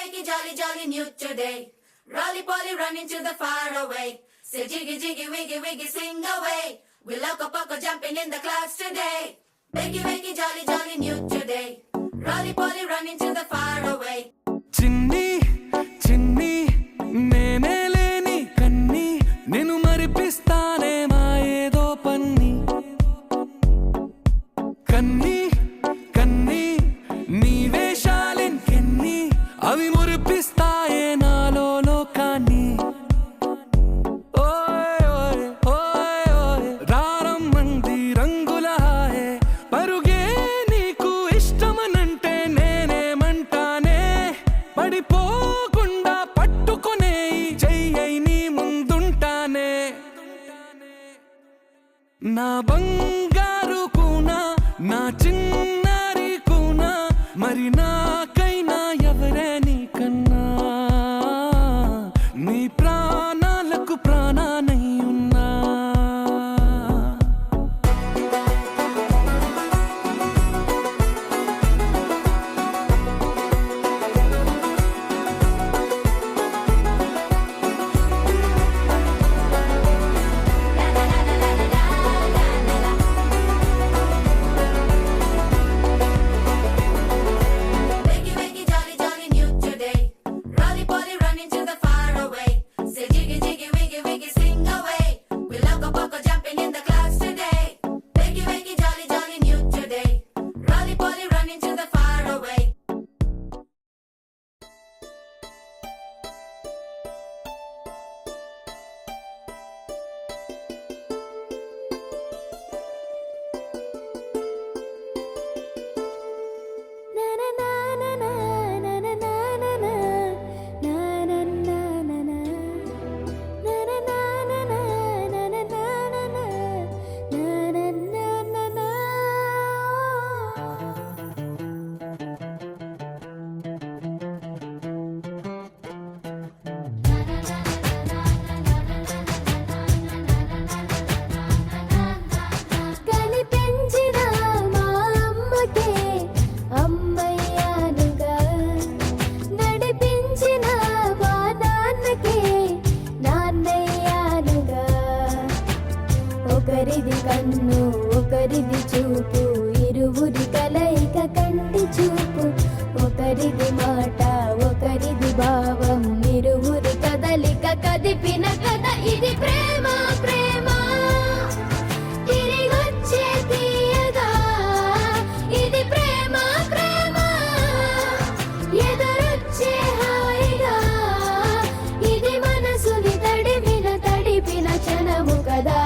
wakey, jolly, jolly new today. Rolly poly running to the far away. Say jiggy, jiggy, wiggy, wiggy, swing away. We loco poco jumping in the clouds today. Wakey, wakey, jolly, jolly new today. Rolly poly running to the far away. చిన్ని చిన్ని నేనే లేని కన్ని నేను మరిపిస్తానే మా ఏదో పన్ని కన్ని కన్ని నీ వేషాలెన్కెన్ని అవి మురిపిస్తాయే నాలో లోకాన్ని ఓయ్ ఓయ్ ఓయ్ ఓయ్ రారమ్మంది రంగుల హాయే పరుగే నీకు ఇష్టమనంటే నేనేమంటానే పడిపోకుండా పట్టుకునే చెయ్యై నీ ముందుంటానే నా బంగారు కూనా నా చిన్నారి కూనా మరి నాకైనా ఎవరే నీకన్నా నీ ప్రాణాలకు ప్రాణానై ఉన్నా Wakey, wakey, jolly, jolly new today. Rolly poly running to the far away. Say jiggy, jiggy, wiggy, wiggy, swing away. We loco poco jumping in the clouds today. Wakey, wakey, jolly, jolly new today. Rolly poly running to the far away. కనిపించిన మా అమ్మకే అమ్మయ్యానుగా నడిపించిన మా నాన్నకే నాన్నయ్యానుగా ఒకరిది కన్ను ఒకరిది చూపు ఇరువురి కలయిక కంటి చూపు ఒకరిది మాట ఒకరిది భావం ఇరువురి కదలిక కదిపిన కథ ఇది ప్రేమ ప్రేమ తిరిగొచ్చే తీయగా ఇది ప్రేమ ప్రేమ ఎదురొచ్చే హాయిగా ఇది మనసుని తడిపిన క్షణము కదా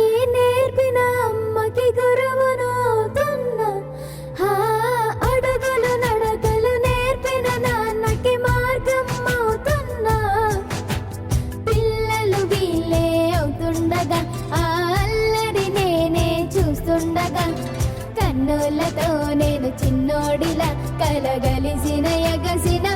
ఈ నేర్పిన అమ్మకి గురువునవుతున్నా అడుగులు నడకలు నేర్పిన నాన్నకి మార్గం అవుతున్నా పిల్లలు వీళ్ళే అవుతుండగా ఆ అల్లరి నేనే చూస్తుండగా కన్నులతో నేను చిన్నోడిలా కలగలిసిన ఎగసిన